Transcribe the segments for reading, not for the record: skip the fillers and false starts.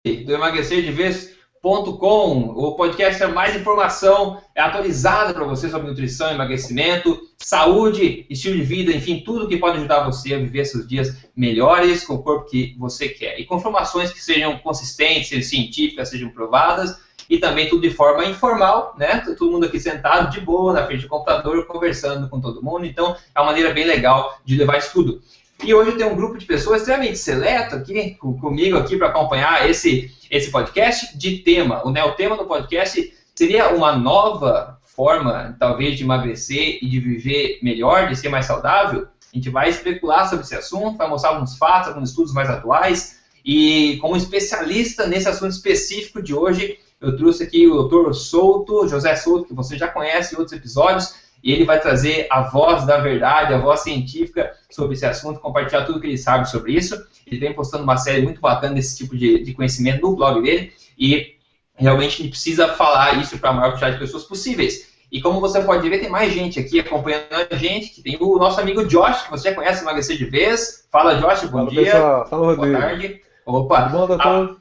Do emagrecerdevez.com, o podcast é mais informação atualizada para você sobre nutrição, emagrecimento, saúde, estilo de vida, enfim, tudo que pode ajudar você a viver seus dias melhores com o corpo que você quer. E com informações que sejam consistentes, sejam científicas, sejam provadas, e também tudo de forma informal, né? Todo mundo aqui sentado de boa, na frente do computador, conversando com todo mundo. Então, é uma maneira bem legal de levar isso tudo. E hoje eu tenho um grupo de pessoas extremamente seleto aqui, comigo aqui para acompanhar esse podcast de tema. O tema do podcast seria uma nova forma, talvez, de emagrecer e de viver melhor, de ser mais saudável. A gente vai especular sobre esse assunto, vai mostrar alguns fatos, alguns estudos mais atuais. E como especialista nesse assunto específico de hoje, eu trouxe aqui o Dr. Souto, José Souto, que você já conhece em outros episódios, e ele vai trazer a voz da verdade, a voz científica sobre esse assunto, compartilhar tudo que ele sabe sobre isso. Ele vem postando uma série muito bacana desse tipo de conhecimento no blog dele, e realmente a gente precisa falar isso para a maior quantidade de pessoas possíveis. E como você pode ver, tem mais gente aqui acompanhando a gente, que tem o nosso amigo Josh, que você já conhece, Emagrecer de Vez. Fala, Josh, bom dia. Pessoal. Fala, Rodrigo. Boa tarde. Opa. Tudo bom, doutor?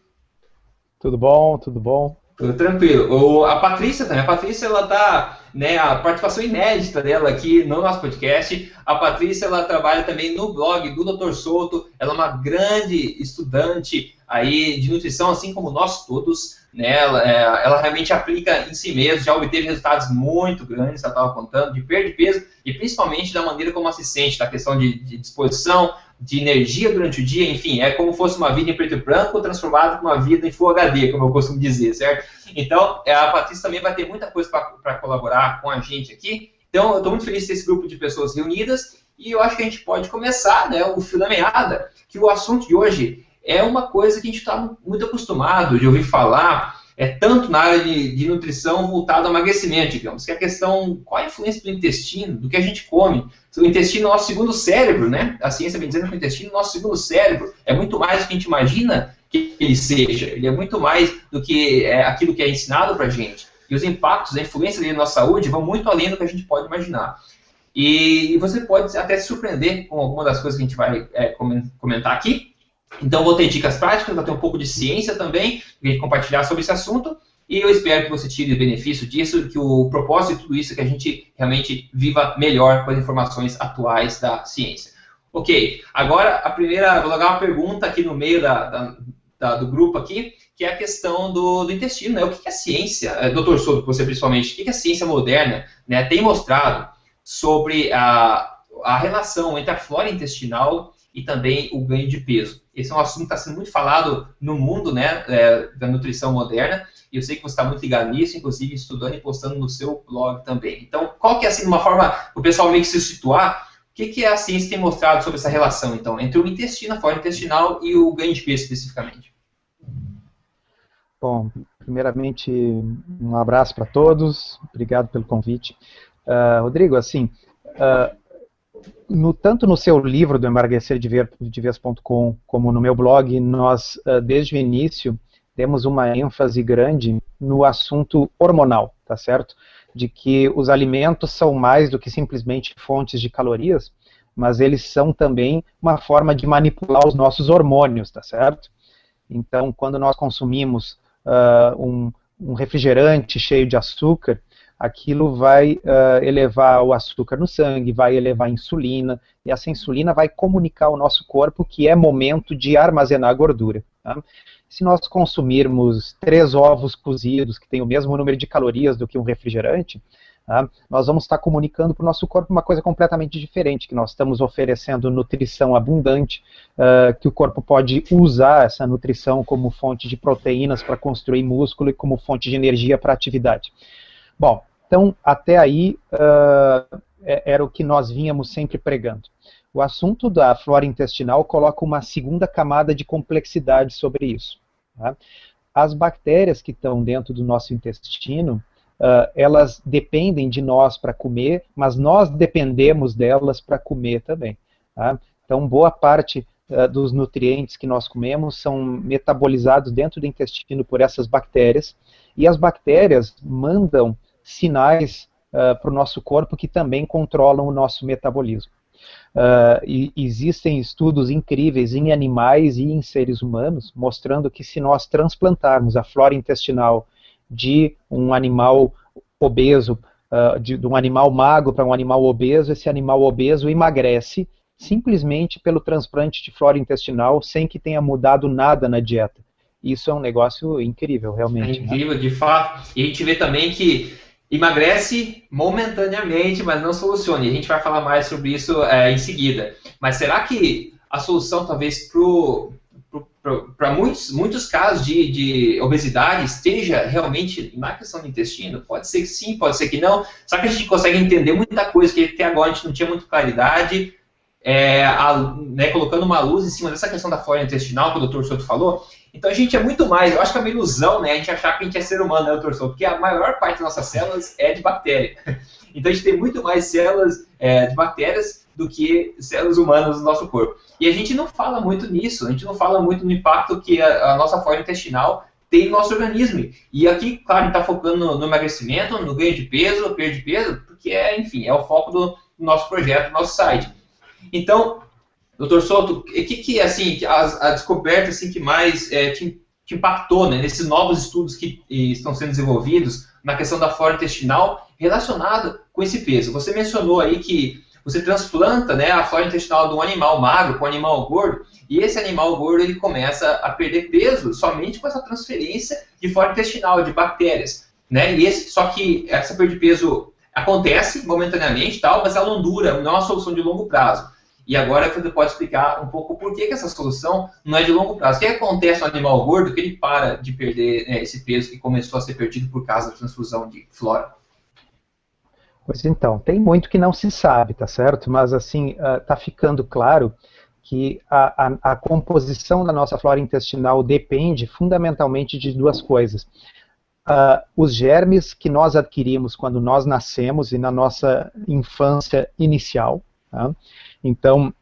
Tudo bom, tudo bom. Tudo tranquilo. A Patrícia também. A Patrícia, ela tá, né, a participação inédita dela aqui no nosso podcast. A Patrícia, ela trabalha também no blog do Dr. Souto. Ela é uma grande estudante aí de nutrição, assim como nós todos, né? Ela realmente aplica em si mesma, já obteve resultados muito grandes, ela estava contando, de perda de peso e principalmente da maneira como ela se sente, da questão de disposição, de energia durante o dia, enfim, é como se fosse uma vida em preto e branco transformada em uma vida em Full HD, como eu costumo dizer, certo? Então, a Patrícia também vai ter muita coisa para colaborar com a gente aqui. Então, eu estou muito feliz de ter esse grupo de pessoas reunidas e eu acho que a gente pode começar, né, o fio da meada, que o assunto de hoje é uma coisa que a gente está muito acostumado de ouvir falar, tanto na área de nutrição voltada ao emagrecimento, digamos, que é a questão, qual a influência do intestino, do que a gente come. O intestino é o nosso segundo cérebro, né? A ciência vem dizendo que o intestino é o nosso segundo cérebro, é muito mais do que a gente imagina que ele seja, ele é muito mais do que aquilo que é ensinado para a gente. E os impactos, a influência dele na nossa saúde vão muito além do que a gente pode imaginar. E você pode até se surpreender com alguma das coisas que a gente vai comentar aqui. Então, vou ter dicas práticas, vou ter um pouco de ciência também, para compartilhar sobre esse assunto, e eu espero que você tire benefício disso, que o propósito de tudo isso é que a gente realmente viva melhor com as informações atuais da ciência. Ok, agora vou jogar uma pergunta aqui no meio do grupo aqui, que é a questão do intestino, né? O que a ciência, Dr. Souto, você principalmente, o que a ciência moderna, né, tem mostrado sobre a relação entre a flora intestinal e também o ganho de peso? Esse é um assunto que está sendo muito falado no mundo, né, da nutrição moderna, e eu sei que você está muito ligado nisso, inclusive estudando e postando no seu blog também. Então, qual que é, assim, uma forma para o pessoal meio que se situar, o que a ciência tem mostrado sobre essa relação, então, entre o intestino, a flora intestinal e o ganho de peso especificamente? Bom, primeiramente, um abraço para todos, obrigado pelo convite. Rodrigo, assim, tanto no seu livro do emagrecerdevez.com como no meu blog, nós, desde o início, temos uma ênfase grande no assunto hormonal, tá certo? De que os alimentos são mais do que simplesmente fontes de calorias, mas eles são também uma forma de manipular os nossos hormônios, tá certo? Então, quando nós consumimos um refrigerante cheio de açúcar, aquilo vai elevar o açúcar no sangue, vai elevar a insulina, e essa insulina vai comunicar ao nosso corpo que é momento de armazenar gordura. Tá? Se nós consumirmos 3 ovos cozidos, que têm o mesmo número de calorias do que um refrigerante, tá? Nós vamos estar comunicando para o nosso corpo uma coisa completamente diferente, que nós estamos oferecendo nutrição abundante, que o corpo pode usar essa nutrição como fonte de proteínas para construir músculo e como fonte de energia para a atividade. Bom, então, até aí era o que nós vínhamos sempre pregando. O assunto da flora intestinal coloca uma segunda camada de complexidade sobre isso. Tá? As bactérias que estão dentro do nosso intestino, elas dependem de nós para comer, mas nós dependemos delas para comer também. Tá? Então, boa parte dos nutrientes que nós comemos são metabolizados dentro do intestino por essas bactérias, e as bactérias mandam sinais para o nosso corpo que também controlam o nosso metabolismo. E existem estudos incríveis em animais e em seres humanos, mostrando que se nós transplantarmos a flora intestinal de um animal obeso, de um animal magro para um animal obeso, esse animal obeso emagrece simplesmente pelo transplante de flora intestinal, sem que tenha mudado nada na dieta. Isso é um negócio incrível, realmente. É incrível, né? De fato. E a gente vê também que emagrece momentaneamente, mas não soluciona. E a gente vai falar mais sobre isso em seguida. Mas será que a solução, talvez, para muitos casos de obesidade esteja realmente na questão do intestino? Pode ser que sim, pode ser que não. Será que a gente consegue entender muita coisa que até agora a gente não tinha muita claridade, colocando uma luz em cima dessa questão da flora intestinal que o Dr. Souto falou? Então a gente é muito mais, eu acho que é uma ilusão, né, a gente achar que a gente é ser humano, né, Dr. Souto? Porque a maior parte das nossas células é de bactéria. Então a gente tem muito mais células de bactérias do que células humanas no nosso corpo. E a gente não fala muito nisso, a gente não fala muito no impacto que a nossa flora intestinal tem no nosso organismo. E aqui, claro, a gente está focando no emagrecimento, no ganho de peso, perda de peso, porque é o foco do nosso projeto, do nosso site. Então, Dr. Souto, o que assim, a descoberta assim, que mais te impactou, né, nesses novos estudos que estão sendo desenvolvidos na questão da flora intestinal relacionada com esse peso? Você mencionou aí que você transplanta, né, a flora intestinal de um animal magro para um animal gordo, e esse animal gordo ele começa a perder peso somente com essa transferência de flora intestinal, de bactérias, né? Só que essa perda de peso acontece momentaneamente, tal, mas ela não dura, não é uma solução de longo prazo. E agora você pode explicar um pouco por que essa solução não é de longo prazo. O que acontece no animal gordo que ele para de perder esse peso que começou a ser perdido por causa da transfusão de flora? Pois então, tem muito que não se sabe, tá certo? Mas assim, tá ficando claro que a composição da nossa flora intestinal depende fundamentalmente de duas coisas. Os germes que nós adquirimos quando nós nascemos e na nossa infância inicial, tá? Então,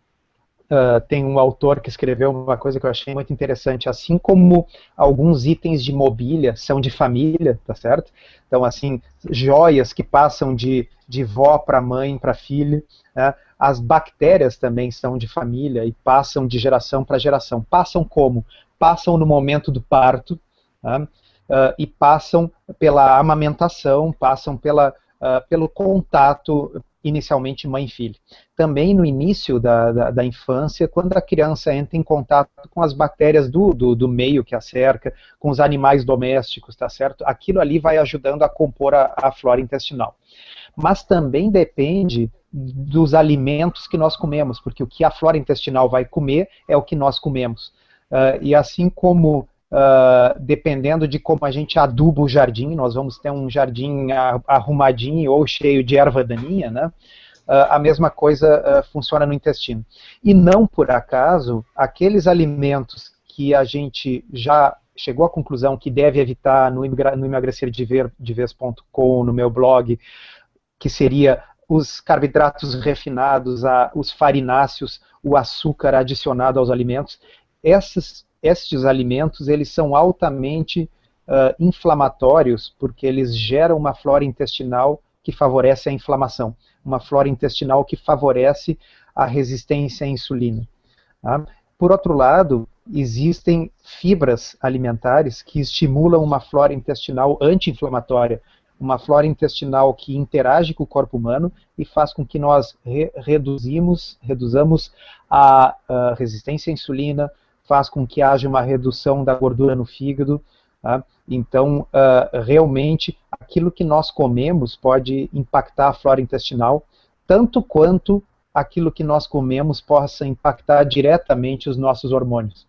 tem um autor que escreveu uma coisa que eu achei muito interessante, assim como alguns itens de mobília são de família, tá certo? Então, assim, joias que passam de vó para mãe, para filha, né? As bactérias também são de família e passam de geração para geração. Passam como? Passam no momento do parto, tá? E passam pela amamentação, passam pelo contato inicialmente mãe e filho. Também no início da infância, quando a criança entra em contato com as bactérias do meio que a cerca, com os animais domésticos, tá certo? Aquilo ali vai ajudando a compor a flora intestinal. Mas também depende dos alimentos que nós comemos, porque o que a flora intestinal vai comer é o que nós comemos. E assim como dependendo de como a gente aduba o jardim, nós vamos ter um jardim arrumadinho ou cheio de erva daninha, né? A mesma coisa funciona no intestino. E não por acaso, aqueles alimentos que a gente já chegou à conclusão que deve evitar no emagrecerdevez.com, no meu blog, que seria os carboidratos refinados, os farináceos, o açúcar adicionado aos alimentos, estes alimentos eles são altamente inflamatórios porque eles geram uma flora intestinal que favorece a inflamação, uma flora intestinal que favorece a resistência à insulina. Tá? Por outro lado, existem fibras alimentares que estimulam uma flora intestinal anti-inflamatória, uma flora intestinal que interage com o corpo humano e faz com que nós reduzamos a resistência à insulina, faz com que haja uma redução da gordura no fígado. Tá? Então, realmente, aquilo que nós comemos pode impactar a flora intestinal, tanto quanto aquilo que nós comemos possa impactar diretamente os nossos hormônios.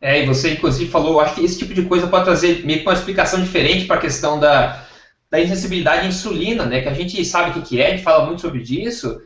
E você, inclusive, falou, acho que esse tipo de coisa pode trazer meio que uma explicação diferente para a questão da insensibilidade à insulina, né, que a gente sabe o que é, a gente fala muito sobre isso,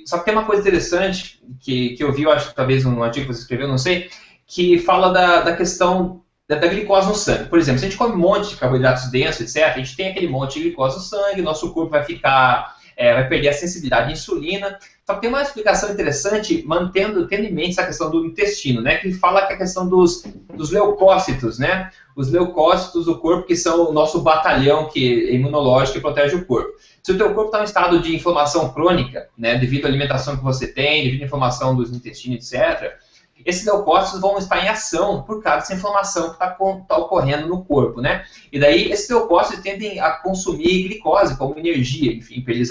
só que tem uma coisa interessante que eu vi, eu acho que talvez num artigo que você escreveu, não sei, que fala da questão da glicose no sangue. Por exemplo, se a gente come um monte de carboidratos densos, etc., a gente tem aquele monte de glicose no sangue, nosso corpo vai perder a sensibilidade à insulina, Só que tem uma explicação interessante, tendo em mente essa questão do intestino, né? Que fala que a questão dos leucócitos, né? Os leucócitos do corpo, que são o nosso batalhão imunológico que protege o corpo. Se o teu corpo está em estado de inflamação crônica, né? Devido à alimentação que você tem, devido à inflamação dos intestinos, etc., esses leucócitos vão estar em ação por causa dessa inflamação que está ocorrendo no corpo, né? E daí esses leucócitos tendem a consumir glicose como energia, enfim, para eles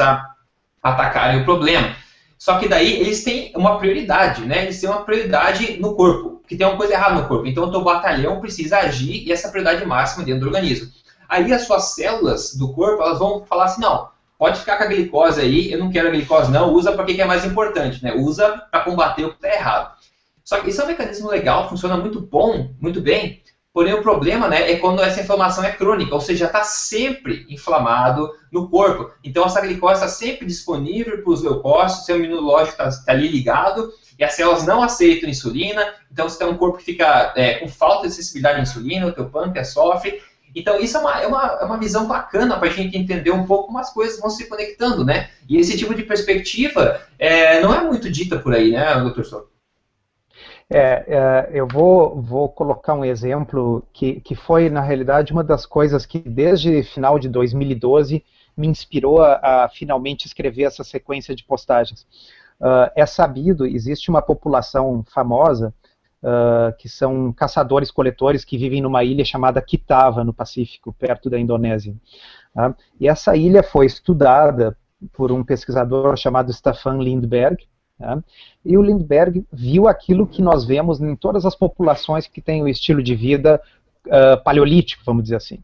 atacarem o problema. Só que daí eles têm uma prioridade, né? Eles têm uma prioridade no corpo, que tem uma coisa errada no corpo. Então o teu batalhão precisa agir e essa prioridade máxima dentro do organismo. Aí as suas células do corpo, elas vão falar assim, não, pode ficar com a glicose aí, eu não quero a glicose não, usa para o que é mais importante, né? Usa para combater o que está errado. Só que isso é um mecanismo legal, funciona muito bem, porém o problema, né, é quando essa inflamação é crônica, ou seja, está sempre inflamado no corpo. Então essa glicose está sempre disponível para os leucócitos, o sistema imunológico está ali ligado, e as células não aceitam insulina, então você tem um corpo que fica com falta de sensibilidade à insulina, o teu pâncreas sofre. Então isso é uma visão bacana para a gente entender um pouco como as coisas vão se conectando, né? E esse tipo de perspectiva não é muito dita por aí, né, Dr. Souto? Eu vou colocar um exemplo que foi, na realidade, uma das coisas que, desde final de 2012, me inspirou a finalmente escrever essa sequência de postagens. É sabido, existe uma população famosa, que são caçadores-coletores que vivem numa ilha chamada Kitava, no Pacífico, perto da Indonésia. E essa ilha foi estudada por um pesquisador chamado Staffan Lindberg, e o Lindbergh viu aquilo que nós vemos em todas as populações que têm o estilo de vida paleolítico, vamos dizer assim.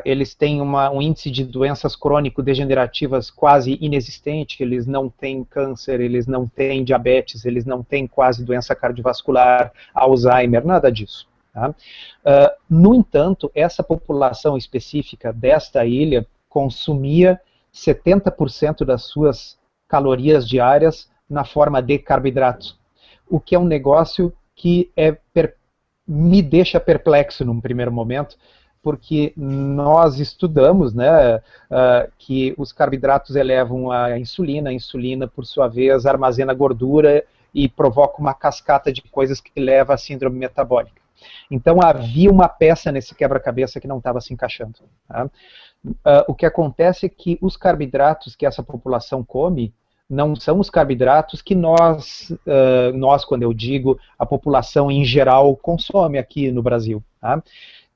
Eles têm um índice de doenças crônico-degenerativas quase inexistente, eles não têm câncer, eles não têm diabetes, eles não têm quase doença cardiovascular, Alzheimer, nada disso. No entanto, essa população específica desta ilha consumia 70% das suas calorias diárias na forma de carboidratos, o que é um negócio que me deixa perplexo num primeiro momento, porque nós estudamos, né, que os carboidratos elevam a insulina, por sua vez, armazena gordura e provoca uma cascata de coisas que leva à síndrome metabólica. Então havia uma peça nesse quebra-cabeça que não estava se encaixando. O que acontece é que os carboidratos que essa população come não são os carboidratos que nós, quando eu digo, a população em geral consome aqui no Brasil.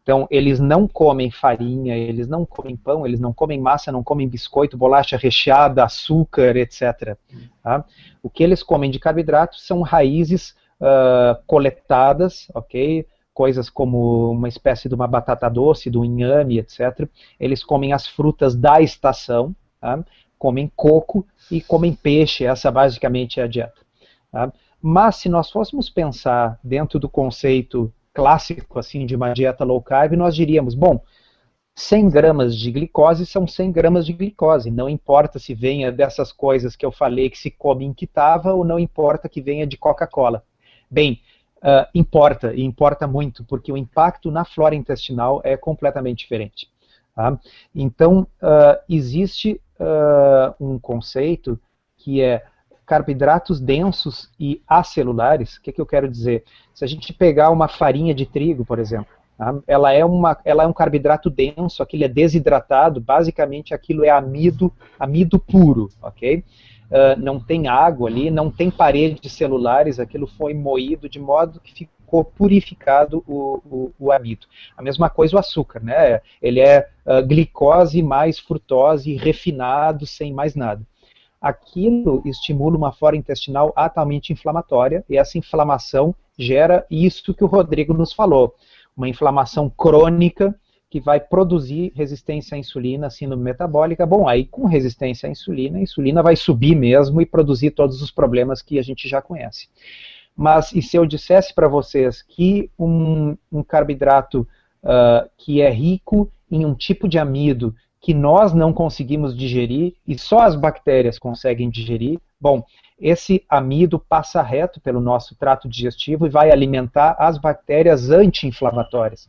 Então, eles não comem farinha, eles não comem pão, eles não comem massa, não comem biscoito, bolacha recheada, açúcar, etc. O que eles comem de carboidratos são raízes coletadas, ok? Coisas como uma espécie de uma batata doce, do inhame, etc. Eles comem as frutas da estação, comem coco e comem peixe, essa basicamente é a dieta. Mas se nós fôssemos pensar dentro do conceito clássico assim, de uma dieta low carb, nós diríamos, bom, 100 gramas de glicose são 100 gramas de glicose, não importa se venha dessas coisas que eu falei que se come em Kitava ou não importa que venha de Coca-Cola. Bem, importa, e importa muito, porque o impacto na flora intestinal é completamente diferente. Então, existe um conceito que é carboidratos densos e acelulares. O que eu quero dizer? Se a gente pegar uma farinha de trigo, por exemplo, ela é um carboidrato denso, aquilo é desidratado, basicamente aquilo é amido puro, ok? Não tem água ali, não tem paredes celulares, aquilo foi moído de modo que ficou purificado o amido. A mesma coisa o açúcar, né? Ele é glicose mais frutose, refinado, sem mais nada. Aquilo estimula uma flora intestinal altamente inflamatória, e essa inflamação gera isso que o Rodrigo nos falou, uma inflamação crônica que vai produzir resistência à insulina, síndrome metabólica. Bom, aí com resistência à insulina, a insulina vai subir mesmo e produzir todos os problemas que a gente já conhece. Mas e se eu dissesse para vocês que um carboidrato que é rico em um tipo de amido que nós não conseguimos digerir e só as bactérias conseguem digerir, bom, esse amido passa reto pelo nosso trato digestivo e vai alimentar as bactérias anti-inflamatórias.